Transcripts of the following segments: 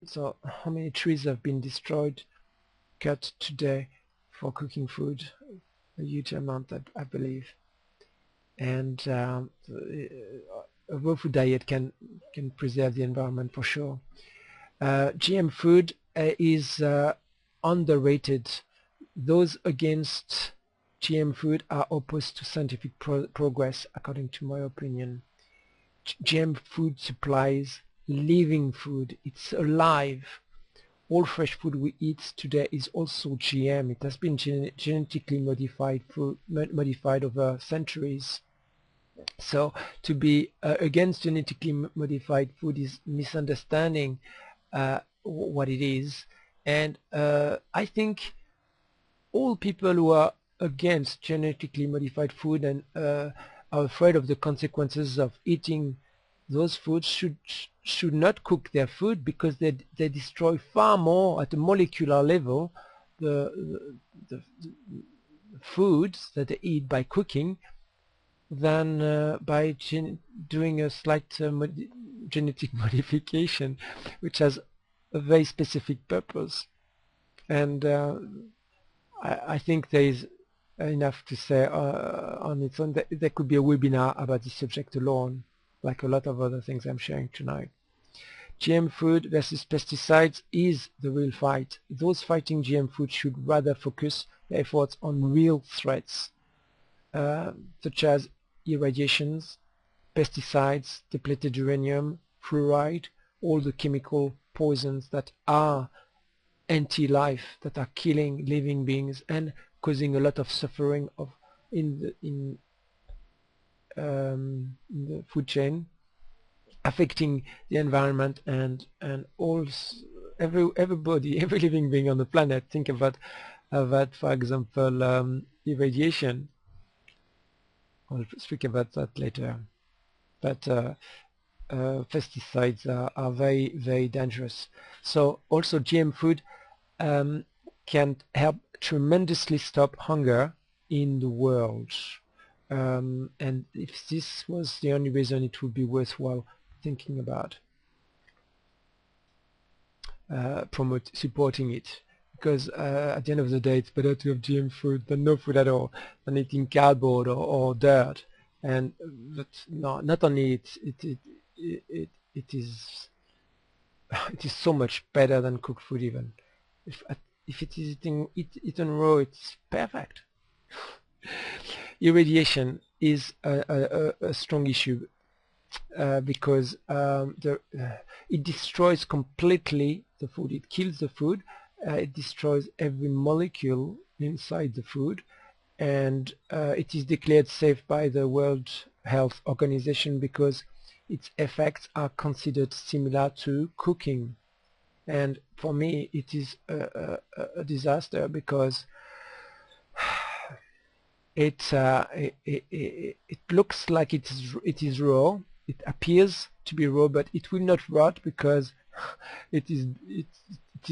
So how many trees have been destroyed, cut today for cooking food? A huge amount, I believe. And a raw food diet can preserve the environment for sure. GM food is underrated. Those against GM food are opposed to scientific progress, according to my opinion. GM food supplies living food. It's alive. All fresh food we eat today is also GM. It has been genetically modified modified over centuries. So to be against genetically modified food is misunderstanding what it is. And I think all people who are against genetically modified food and are afraid of the consequences of eating those foods should not cook their food, because they destroy far more at a molecular level the foods that they eat by cooking than by doing a slight genetic modification, which has a very specific purpose. And I think there is enough to say on its own. There could be a webinar about this subject alone, like a lot of other things I'm sharing tonight. GM food versus pesticides is the real fight. Those fighting GM food should rather focus their efforts on real threats, such as irradiations, pesticides, depleted uranium, fluoride, all the chemical poisons that are anti-life, that are killing living beings and causing a lot of suffering in the food chain, affecting the environment and all everybody, every living being on the planet. Think about for example, irradiation. I'll speak about that later. But pesticides are very, very dangerous. So also GM food can help tremendously stop hunger in the world. And if this was the only reason, it would be worthwhile thinking about supporting it. Because at the end of the day, it's better to have GM food than no food at all, than eating cardboard or dirt. And no, not only it is it is so much better than cooked food even. If it is eaten raw, it's perfect. Irradiation is a strong issue because it destroys completely the food. It kills the food. It destroys every molecule inside the food, and it is declared safe by the World Health Organization because its effects are considered similar to cooking. And for me, it is a disaster because it looks like it is raw. It appears to be raw, but it will not rot because it is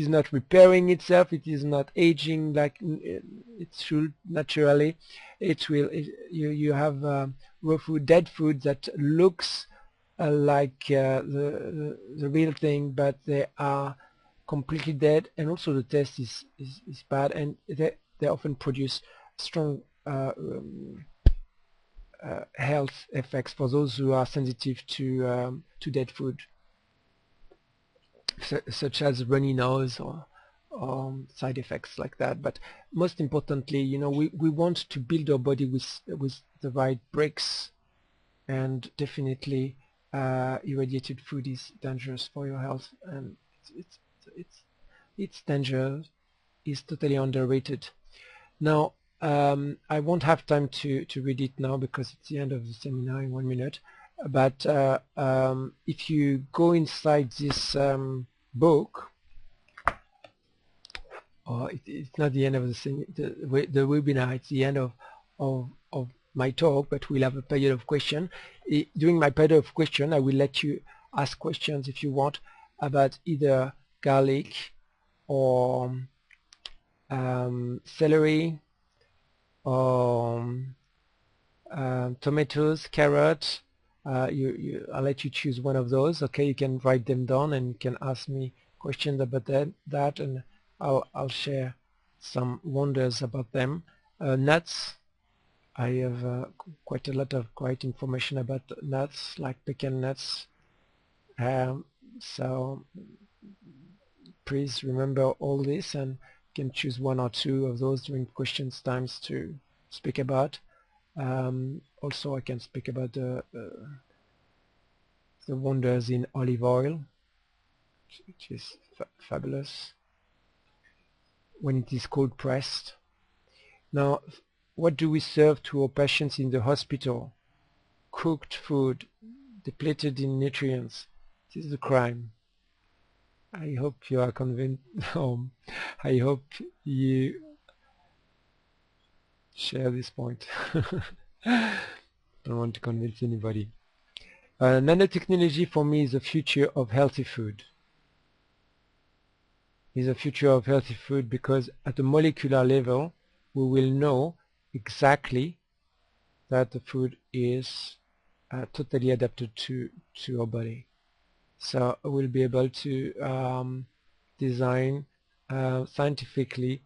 not repairing itself. It is not aging like it should naturally. You have raw food, dead food that looks like the real thing, but they are completely dead, and also the taste is bad, and they often produce strong health effects for those who are sensitive to dead food, such as runny nose or side effects like that. But most importantly, we want to build our body with the right bricks, and definitely irradiated food is dangerous for your health, and its danger is totally underrated. Now, I won't have time to read it now because it's the end of the seminar in 1 minute. But if you go inside this book, it's not the end of the webinar, it's the end of my talk, but we'll have a period of question. During my period of question, I will let you ask questions if you want about either garlic or celery, or tomatoes, carrots. I'll let you choose one of those. Okay, you can write them down and you can ask me questions about that, and I'll share some wonders about them. Nuts. I have quite a lot of great information about nuts, like pecan nuts. So please remember all this, and you can choose one or two of those during questions times to speak about. Also, I can speak about the wonders in olive oil, which is fabulous when it is cold pressed. Now, what do we serve to our patients in the hospital? Cooked food, depleted in nutrients. This is a crime. I hope you are convinced. I hope you share this point. Don't want to convince anybody. Nanotechnology for me is the future of healthy food. Is the future of healthy food because at the molecular level we will know exactly that the food is totally adapted to our body. So we'll be able to design scientifically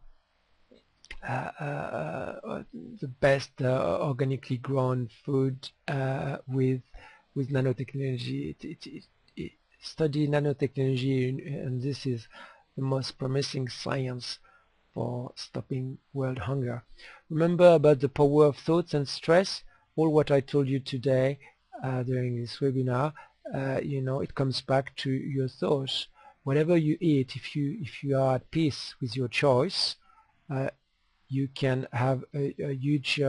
the best organically grown food with nanotechnology. Study nanotechnology, and this is the most promising science for stopping world hunger. Remember about the power of thoughts and stress. All what I told you today during this webinar, you know, it comes back to your thoughts. Whatever you eat, if you are at peace with your choice, you can have a huge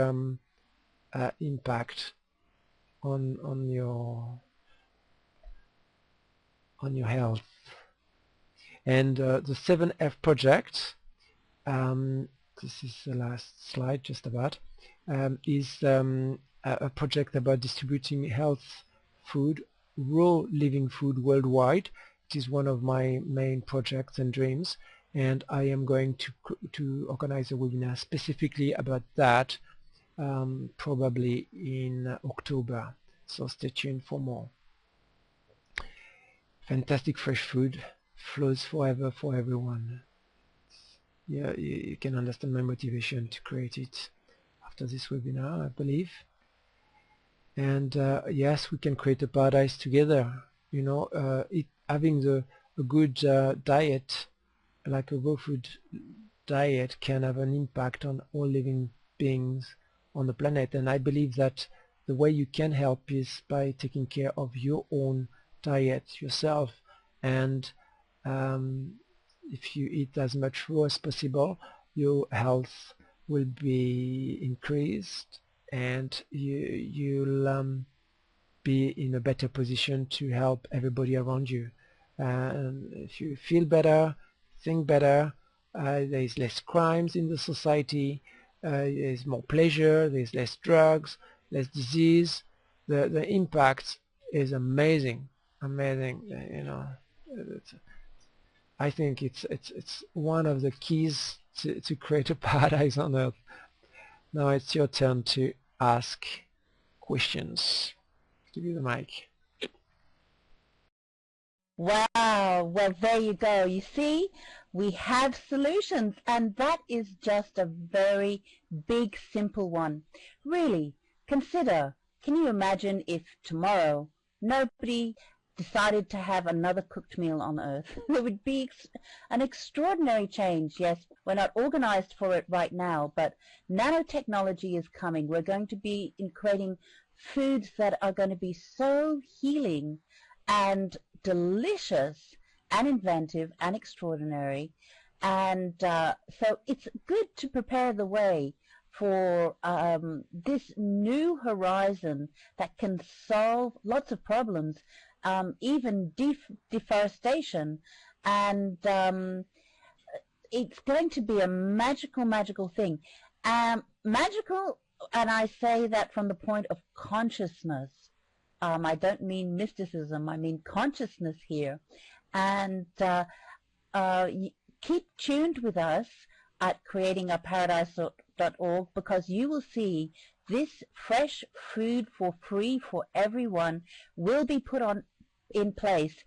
impact on your health. And the 7F project, this is the last slide just about, is a project about distributing health food, raw living food worldwide. It is one of my main projects and dreams, and I am going to organize a webinar specifically about that, probably in October, so stay tuned for more. Fantastic fresh food flows forever for everyone. Yeah, you can understand my motivation to create it after this webinar, I believe. And yes, we can create a paradise together. You know, having a good diet, like a raw food diet, can have an impact on all living beings on the planet. And I believe that the way you can help is by taking care of your own diet yourself. And if you eat as much raw as possible, your health will be increased, and you'll be in a better position to help everybody around you. And if you feel better, think better, there is less crimes in the society, there is more pleasure, there is less drugs, less disease. The impact is amazing, you know. I think it's one of the keys to create a paradise on earth. Now it's your turn to ask questions. Give you the mic. Wow, well there you go. You see, we have solutions, and that is just a very big, simple one. Really, consider, can you imagine if tomorrow nobody decided to have another cooked meal on Earth? There would be an extraordinary change. Yes, we're not organized for it right now, but nanotechnology is coming. We're going to be creating foods that are going to be so healing and delicious and inventive and extraordinary, and so it's good to prepare the way for this new horizon that can solve lots of problems, even deforestation, and it's going to be a magical thing. Magical, and I say that from the point of consciousness. I don't mean mysticism, I mean consciousness here. And keep tuned with us at creatingaparadise.org, because you will see this fresh food for free for everyone will be put in place